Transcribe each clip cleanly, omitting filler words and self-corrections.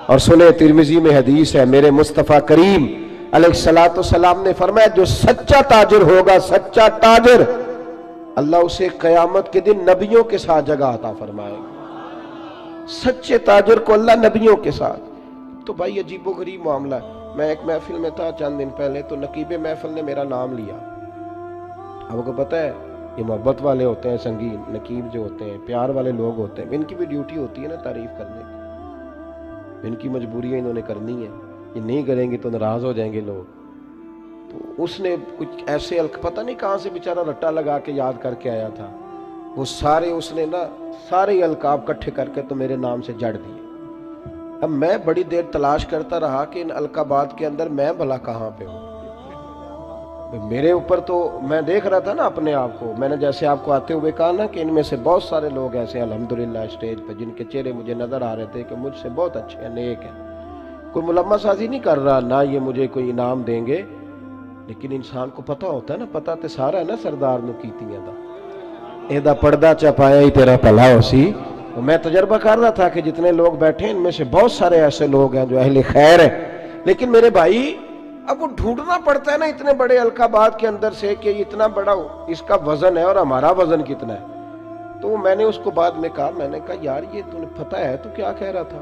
اور सुने तिरमिजी में हदीस है, मेरे मुस्तफ़ा करीम अलैहिस्सलातु वस्सलाम ने फरमाया, जो सच्चा ताजिर होगा, सच्चा ताजिर, अल्लाह उसे क़यामत के दिन नबियों के साथ जगह अता फरमाएगा। सच्चे ताजिर को अल्लाह नबियों के साथ। तो भाई अजीबो गरीब मामला है। मैं एक महफिल में था चंद दिन पहले, तो नकीबे महफिल ने मेरा नाम लिया। आपको पता है ये मोहब्बत वाले होते हैं, संगीन नकीब जो होते हैं, प्यार वाले लोग होते हैं, इनकी भी ड्यूटी होती है ना तारीफ करने की। इनकी मजबूरियां इन्होंने करनी है, ये नहीं करेंगे तो नाराज हो जाएंगे लोग। तो उसने कुछ ऐसे पता नहीं कहाँ से बेचारा रट्टा लगा के याद करके आया था, वो सारे उसने ना सारे अलकाब इकट्ठे करके तो मेरे नाम से जड़ दिए। अब मैं बड़ी देर तलाश करता रहा कि इन अलकाबात के अंदर मैं भला कहाँ पे हूँ। मेरे ऊपर तो मैं देख रहा था ना अपने आप को, मैंने जैसे आपको आते हुए कहा ना कि इनमें से बहुत सारे लोग ऐसे अल्हम्दुलिल्लाह स्टेज पर जिनके चेहरे मुझे नजर आ रहे थे कि मुझसे बहुत अच्छे हैं, नेक हैं। कोई मुलम्मा साजी नहीं कर रहा, ना ये मुझे कोई इनाम देंगे, लेकिन इंसान को पता होता है ना, पता तो सारा है ना सरदार नू कीतियां दा, एदा पर्दा चपाया ही तेरा भला होसी। मैं तजर्बा कर रहा था कि जितने लोग बैठे इनमें से बहुत सारे ऐसे लोग हैं जो अहले खैर है, लेकिन मेरे भाई अब वो ढूंढना पड़ता है ना इतने बड़े अलकाबात के अंदर से कि इतना बड़ा इसका वजन है और हमारा वजन कितना है। तो मैंने उसको बाद में कहा, मैंने कहा यार ये तूने पता है तू क्या कह रहा था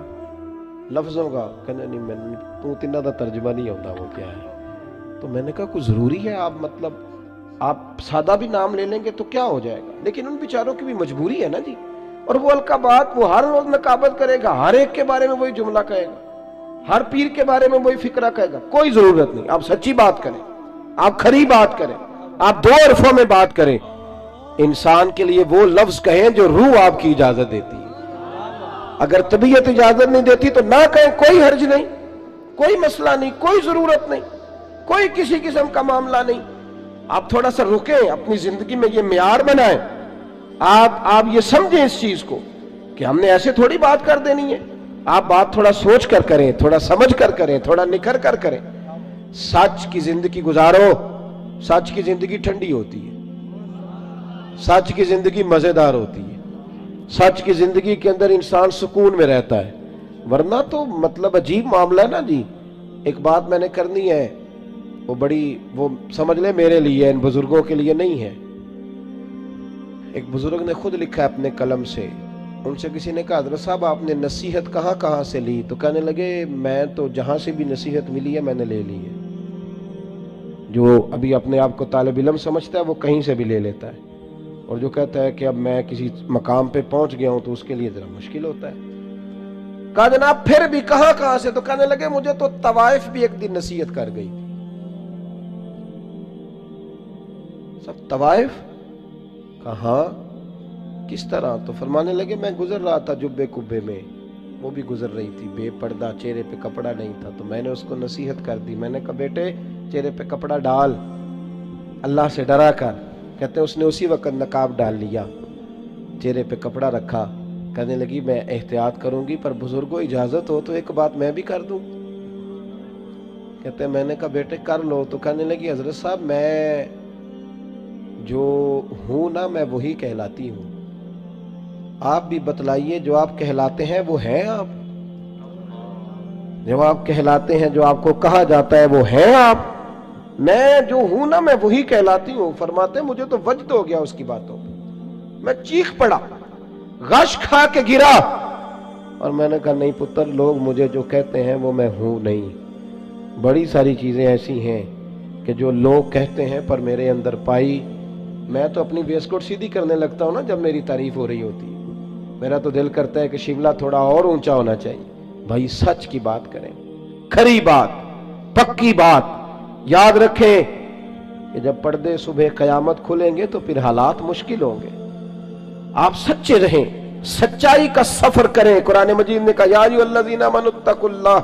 लफ्जों का? कहने नहीं मैंने तू तिन्ना दा तर्जुमा नहीं होता वो क्या है। तो मैंने कहा कुछ जरूरी है आप मतलब आप सादा भी नाम ले लेंगे तो क्या हो जाएगा, लेकिन उन बेचारों की भी मजबूरी है ना जी। और वो अलकाबात वो हर रोज नकाबत करेगा, हर एक के बारे में वही जुमला कहेगा, हर पीर के बारे में वही फिक्रा कहेगा। कोई जरूरत नहीं, आप सच्ची बात करें, आप खरी बात करें, आप दो हरफों में बात करें। इंसान के लिए वो लफ्ज कहें जो रूह आपकी इजाजत देती है। अगर तबीयत इजाजत नहीं देती तो ना कहें, कोई हर्ज नहीं, कोई मसला नहीं, कोई जरूरत नहीं, कोई किसी किस्म का मामला नहीं। आप थोड़ा सा रुकें, अपनी जिंदगी में ये मियार बनाएं। आप ये समझें इस चीज को कि हमने ऐसे थोड़ी बात कर देनी है। आप बात थोड़ा सोच कर करें, थोड़ा समझ कर करें, थोड़ा निखर कर करें। सच की जिंदगी गुजारो, सच की जिंदगी ठंडी होती है, सच की जिंदगी मजेदार होती है, सच की जिंदगी के अंदर इंसान सुकून में रहता है। वरना तो मतलब अजीब मामला है ना जी। एक बात मैंने करनी है, वो बड़ी वो समझ ले मेरे लिए, इन बुजुर्गों के लिए नहीं है। एक बुजुर्ग ने खुद लिखा है अपने कलम से, उनसे किसी ने कहा हज़रत साहब आपने नसीहत कहाँ कहाँ से ली? तो कहने लगे मैं तो जहाँ से भी नसीहत मिली है मैंने ले ली है। जो अभी अपने आप को तालिब इल्म समझता है वो कहीं से भी ले लेता है, और जो कहता है कि अब मैं किसी मकाम पे पहुंच गया हूं तो उसके लिए जरा मुश्किल होता है। कहा जनाब फिर भी कहाँ कहाँ से? तो कहने लगे मुझे तो तवाइफ भी एक दिन नसीहत कर गई थी। सब तवाइफ कहाँ किस तरह? तो फरमाने लगे मैं गुजर रहा था जुब्बे कुब्बे में, वो भी गुजर रही थी बेपर्दा, चेहरे पे कपड़ा नहीं था, तो मैंने उसको नसीहत कर दी। मैंने कहा बेटे चेहरे पे कपड़ा डाल, अल्लाह से डरा कर। कहते हैं उसने उसी वक्त नकाब डाल लिया, चेहरे पे कपड़ा रखा। कहने लगी मैं एहतियात करूंगी, पर बुजुर्गों इजाजत हो तो एक बात मैं भी कर दूं। कहते हैं मैंने कहा बेटे कर लो। तो कहने लगी हजरत साहब मैं जो हूं ना मैं वही कहलाती हूं, आप भी बतलाइए जो आप कहलाते हैं वो हैं आप? जो आप कहलाते हैं, जो आपको कहा जाता है वो हैं आप? मैं जो हूं ना मैं वही कहलाती हूं। फरमाते मुझे तो वजद हो गया उसकी बातों पे, मैं चीख पड़ा, गश खा के गिरा, और मैंने कहा नहीं पुत्र, लोग मुझे जो कहते हैं वो मैं हूं नहीं। बड़ी सारी चीजें ऐसी हैं कि जो लोग कहते हैं पर मेरे अंदर पाई, मैं तो अपनी वेस्टकोट सीधी करने लगता हूं ना जब मेरी तारीफ हो रही होती है। मेरा तो दिल करता है कि शिमला थोड़ा और ऊंचा होना चाहिए। भाई सच की बात करें, खरी बात, पक्की बात। याद रखें कि जब पर्दे सुबह कयामत खुलेंगे तो फिर हालात मुश्किल होंगे। आप सच्चे रहें, सच्चाई का सफर करें। कुरान मजीद ने कहा या अय्युहल्लज़ीना आमनुत्तकुल्लाह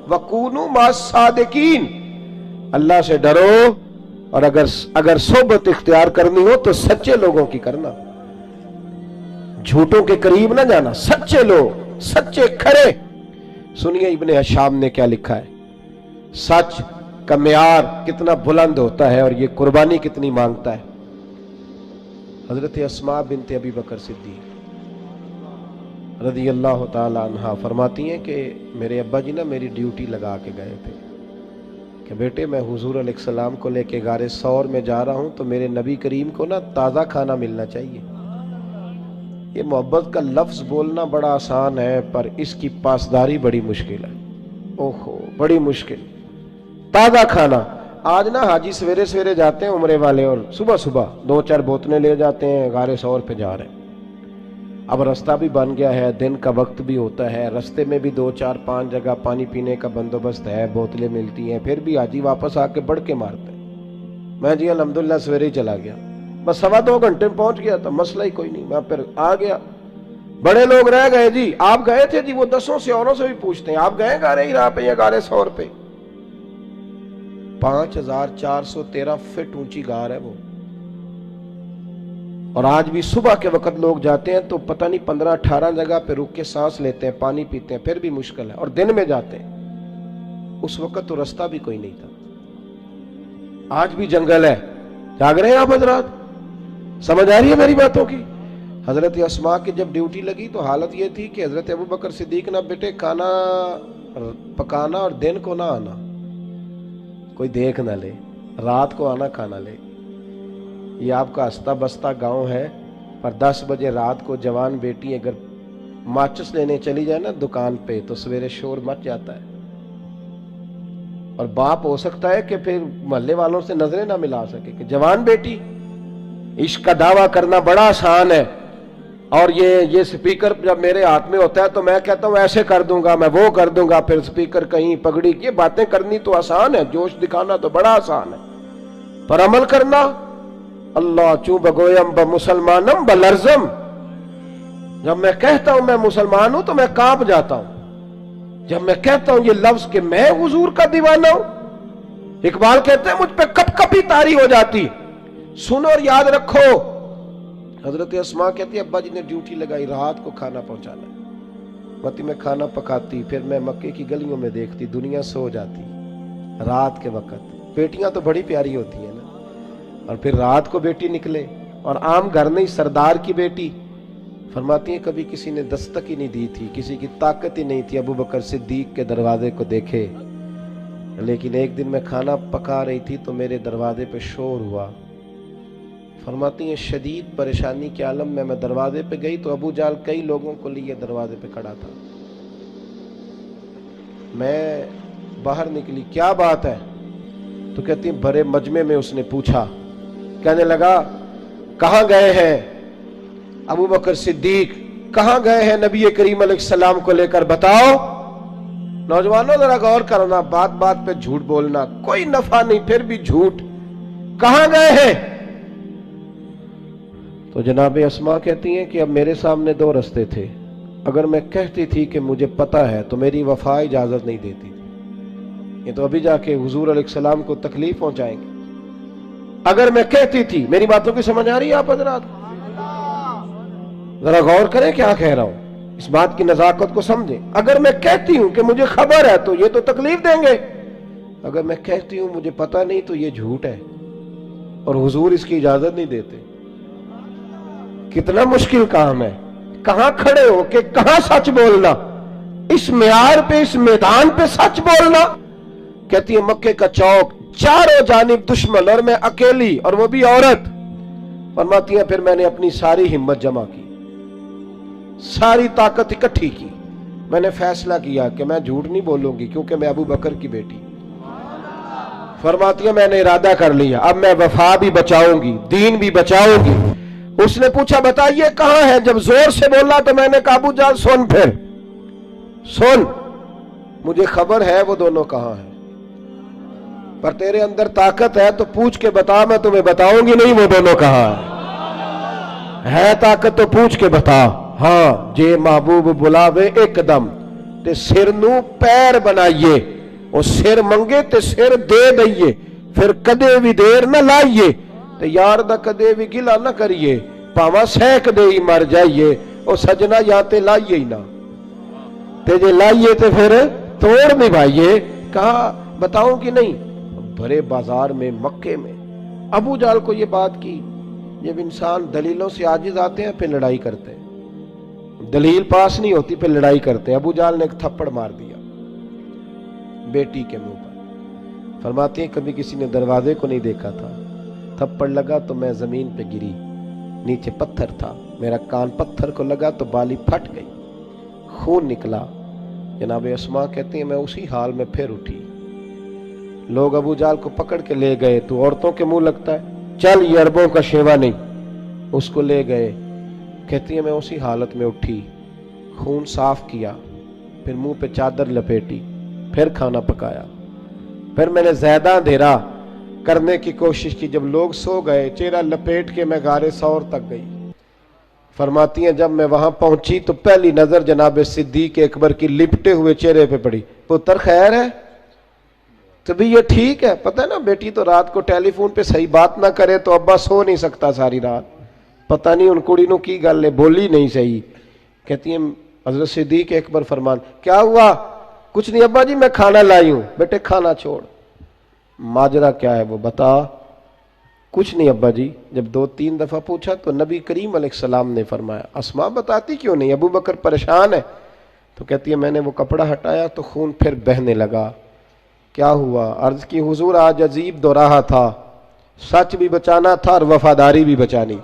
वकूनू मास्सादिकीन, अल्लाह से डरो, और अगर सोबत इख्तियार करनी हो तो सच्चे लोगों की करना, झूठों के करीब ना जाना, सच्चे लोग, सच्चे खरे। सुनिए इब्ने हशाम ने क्या लिखा है, सच का मियार कितना बुलंद होता है और ये कुर्बानी कितनी मांगता है। हजरत अस्मा बिनते अबी बकर सिद्दीक رضی اللہ تعالی عنہ فرماتی ہیں کہ میرے ابا جی نا میری ڈیوٹی لگا کے گئے تھے کہ بیٹے میں حضور علیہ السلام کو لے کے غار ثور میں جا رہا ہوں تو میرے نبی کریم کو نا تازہ کھانا ملنا چاہیے۔ یہ محبت کا لفظ بولنا بڑا آسان ہے پر اس کی پاسداری بڑی مشکل ہے، اوہو بڑی مشکل۔ تازہ کھانا، آج نا حاجی سویرے سویرے جاتے ہیں عمرے والے اور صبح صبح 2-4 بوتلیں لے جاتے ہیں، غار ثور پہ جا رہے ہیں۔ اب رستہ بھی بن گیا ہے، دن کا وقت بھی ہوتا ہے، رستے میں بھی 2-4-5 جگہ پانی پینے کا بندوبست ہے، بوتلیں ملتی ہیں، پھر بھی حاجی واپس آ کے بڑھ کے مارتے ہیں۔ میں جی الحمدللہ سویرے ہی چلا گیا، بس 2.25 گھنٹے میں پہنچ گیا تھا، مسئلہ ہی کوئی نہیں، میں پھر آ گیا۔ بڑے لوگ رہ گئے جی آپ گئے تھے جی، وہ 10 سے اوروں سے بھی پوچھتے ہیں آپ گئے غار ہرا پہ یا غار ثور پہ؟ 5413 فٹ اونچی غار ہے وہ، اور آج بھی صبح کے وقت لوگ جاتے ہیں تو پتہ نہیں 15-18 جگہ پہ رک کے سانس لیتے ہیں، پانی پیتے ہیں، پھر بھی مشکل ہے، اور دن میں جاتے ہیں۔ اس وقت تو رستہ بھی کوئی نہیں تھا، آج بھی جنگل ہے۔ جاگ رہے ہیں آپ حضرات؟ سمجھ آ رہی ہے میری باتوں کی؟ حضرت اسماء کی جب ڈیوٹی لگی تو حالت یہ تھی کہ حضرت ابوبکر صدیق نہ بیٹے کھانا پکانا اور دن کو نہ آنا، کوئی دیکھ نہ لے، رات کو آنا کھانا لے۔ یہ آپ کا ہستا بستا گاؤں ہے، پر 10 بجے رات کو جوان بیٹی اگر ماچس لینے چلی جائے نا دکان پہ تو سویرے شور مچ جاتا ہے، اور باپ ہو سکتا ہے کہ پھر محلے والوں سے نظریں نہ ملا سکے کہ جوان بیٹی۔ عشق کا دعویٰ کرنا بڑا آسان ہے، اور یہ سپیکر جب میرے ہاتھ میں ہوتا ہے تو میں کہتا ہوں ایسے کر دوں گا، میں وہ کر دوں گا، پھر سپیکر کہیں پگڑی، یہ باتیں کرنی تو آسان ہے، جوش دکھانا تو بڑا آسان ہے، پر عمل کرنا اللہ چوں بگویم بمسلمانم بلرزم۔ جب میں کہتا ہوں میں مسلمان ہوں تو میں کانپ جاتا ہوں، جب میں کہتا ہوں یہ لفظ کہ میں حضور کا دیوانہ ہوں۔ اقبال کہتے ہیں مجھ پہ کپ کپی طاری ہو جاتی۔ سنو اور یاد رکھو، حضرت اسماء کہتی ہے ابا جی نے ڈیوٹی لگائی رات کو کھانا پہنچانا ہے، متی میں کھانا پکاتی، پھر میں مکے کی گلیوں میں دیکھتی دنیا سو جاتی رات کے وقت۔ بیٹیاں تو بڑی پیاری ہوتی ہیں نا، اور پھر رات کو بیٹی نکلے، اور عام گھر نہیں، سردار کی بیٹی۔ فرماتی ہیں کبھی کسی نے دستک ہی نہیں دی تھی، کسی کی طاقت ہی نہیں تھی ابوبکر صدیق کے دروازے کو دیکھے، لیکن ایک دن میں کھانا پکا رہی تھی تو میرے دروازے پہ شور ہوا۔ فرماتی ہیں شدید پریشانی کے عالم میں دروازے پہ گئی تو ابو جال کئی لوگوں کو لیے دروازے پہ کھڑا تھا۔ میں باہر نکلی، کیا بات ہے؟ تو کہتی ہیں بھرے مجمع میں اس نے پوچھا، کہنے لگا کہاں گئے ہیں ابوبکر صدیق، کہاں گئے ہیں نبی کریم علیہ السلام کو لے کر، بتاؤ۔ نوجوانوں ذرا غور کرنا، بات بات پہ جھوٹ بولنا کوئی نفع نہیں، پھر بھی جھوٹ، کہاں گئے ہیں؟ تو جناب اسماء کہتی ہیں کہ اب میرے سامنے 2 رستے تھے، اگر میں کہتی تھی کہ مجھے پتہ ہے تو میری وفا اجازت نہیں دیتی تھی، یہ تو ابھی جا کے حضور علیہ السلام کو تکلیف پہنچائیں گے۔ اگر میں کہتی تھی، میری باتوں کی سمجھ آ رہی ہے آپ حضرات؟ ذرا غور کریں کیا کہہ رہا ہوں، اس بات کی نزاکت کو سمجھیں۔ اگر میں کہتی ہوں کہ مجھے خبر ہے تو یہ تو تکلیف دیں گے، اگر میں کہتی ہوں مجھے پتہ نہیں تو یہ جھوٹ ہے، اور حضور اس کی اجازت نہیں دیتے۔ کتنا مشکل کام ہے، کہاں کھڑے ہو کہ کہاں سچ بولنا، اس معیار پہ، اس میدان پہ سچ بولنا۔ کہتی ہے مکے کا چوک، چاروں جانب دشمن اور میں اکیلی، اور وہ بھی عورت۔ فرماتی ہیں پھر میں نے اپنی ساری ہمت جمع کی، ساری طاقت اکٹھی کی، میں نے فیصلہ کیا کہ میں جھوٹ نہیں بولوں گی کیونکہ میں ابو بکر کی بیٹی۔ فرماتی ہیں میں نے ارادہ کر لیا، اب میں وفا بھی بچاؤں گی، دین بھی بچاؤں گی۔ اس نے پوچھا بتائیے کہاں ہے، جب زور سے بولا تو میں نے کہا ابو جان سن، پھر سن، مجھے خبر ہے وہ دونوں کہاں ہیں، پر تیرے اندر طاقت ہے تو پوچھ کے بتا، میں تمہیں بتاؤں گی نہیں وہ دونوں کہاں ہیں، ہے طاقت تو پوچھ کے بتا۔ ہاں جے محبوب بلاوے ایک دم تے سر نو پیر بنائیے، وہ سر منگے تے سر دے دئیے، پھر کدے بھی دیر نہ لائیے تے یار دا کدے بھی گلا نہ کریے، پاواں سینک دے ہی مر جائیے، او سجنا یا تے لائیے ہی نہ، تے جے لائیے تے پھر توڑ نبھائیے۔ کہا بتاؤں کہ نہیں؟ بھرے بازار میں، مکے میں ابو جال کو یہ بات کی۔ جب انسان دلیلوں سے عاجز آتے ہیں پھر لڑائی کرتے ہیں، दलील पास नहीं होती, फिर लड़ाई करते। अबू जाल ने एक थप्पड़ मार दिया बेटी के मुंह पर। फरमाती है कभी किसी ने दरवाजे को नहीं देखा था, थप्पड़ लगा तो मैं जमीन पे गिरी, नीचे पत्थर था, मेरा कान पत्थर को लगा तो बाली फट गई, खून निकला। जनाब अस्मा कहती है मैं उसी हाल में फिर उठी। लोग अबू जाल को पकड़ के ले गए, तो औरतों के मुंह लगता है, चल ये अरबों का शेवा नहीं। उसको ले गए। कहती है मैं उसी हालत में उठी, खून साफ किया, फिर मुंह पे चादर लपेटी, फिर खाना पकाया, फिर मैंने ज्यादा अंधेरा करने की कोशिश की। जब लोग सो गए, चेहरा लपेट के मैं गारे सौर तक गई। फरमाती हैं जब मैं वहां पहुंची तो पहली नजर जनाब सिद्दीक अकबर की लिपटे हुए चेहरे पे पड़ी। पुत्र खैर है, तभी ये ठीक है। पता है ना, बेटी तो रात को टेलीफोन पे सही बात ना करे तो अब्बा सो नहीं सकता सारी रात। पता नहीं उन कुड़ी की गल है, बोली नहीं सही। कहती है हजरत सिद्दीक अकबर फरमान, क्या हुआ? कुछ नहीं अब्बा जी, मैं खाना लाई हूं। बेटे खाना छोड़, माजरा क्या है वो बता। कुछ नहीं अब्बा जी। जब 2-3 दफा पूछा तो नबी करीम अलैहिस्सलाम ने फरमाया, अस्मा बताती क्यों नहीं? अबू बकर परेशान है। तो कहती है मैंने वो कपड़ा हटाया तो खून फिर बहने लगा। क्या हुआ? अर्ज की हुजूर आज अजीब दोराहा था, सच भी बचाना था और वफादारी भी बचानी थी।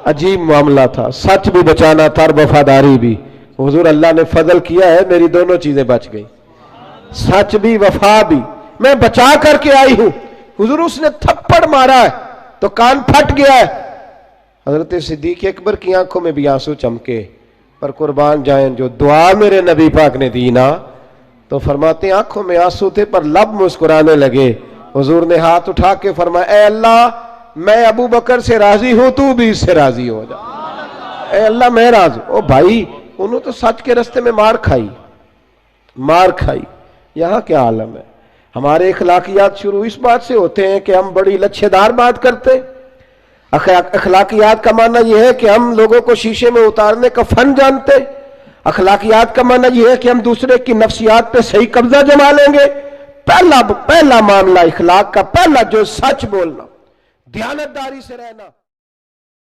अजीब मामला था, सच भी बचाना था और वफादारी भी। हुजूर अल्लाह ने फजल किया है, मेरी दोनों चीजें बच गई, सच भी वफा भी। मैं बचा करके आई हूं। हुजूर उसने थप्पड़ मारा है तो कान फट गया है। हजरत सिद्दीक अकबर की आंखों में भी आंसू चमके, पर कुर्बान जाएं जो दुआ मेरे नबी पाक ने दी ना, तो फरमाते आंखों में आंसू थे पर लब मुस्कुराने लगे। हुजूर ने हाथ उठा के फरमाया, ए अल्लाह मैं अबू बकर से राजी हूं, तू भी इससे राजी हो जा। ए अल्लाह मैं राजी। ओ भाई, उन्होंने तो सच के रास्ते में मार खाई। यहां क्या आलम है? हमारे अखलाकियात शुरू इस बात से होते हैं कि हम बड़ी लच्छेदार बात करते। अखलाकियात का माना यह है कि हम लोगों को शीशे में उतारने का फन जानते। अखलाकियात का माना यह है कि हम दूसरे की नफ्सियात पे सही कब्जा जमा लेंगे। पहला मामला इखलाक का, पहला जो सच बोलना, दयानतदारी से रहना।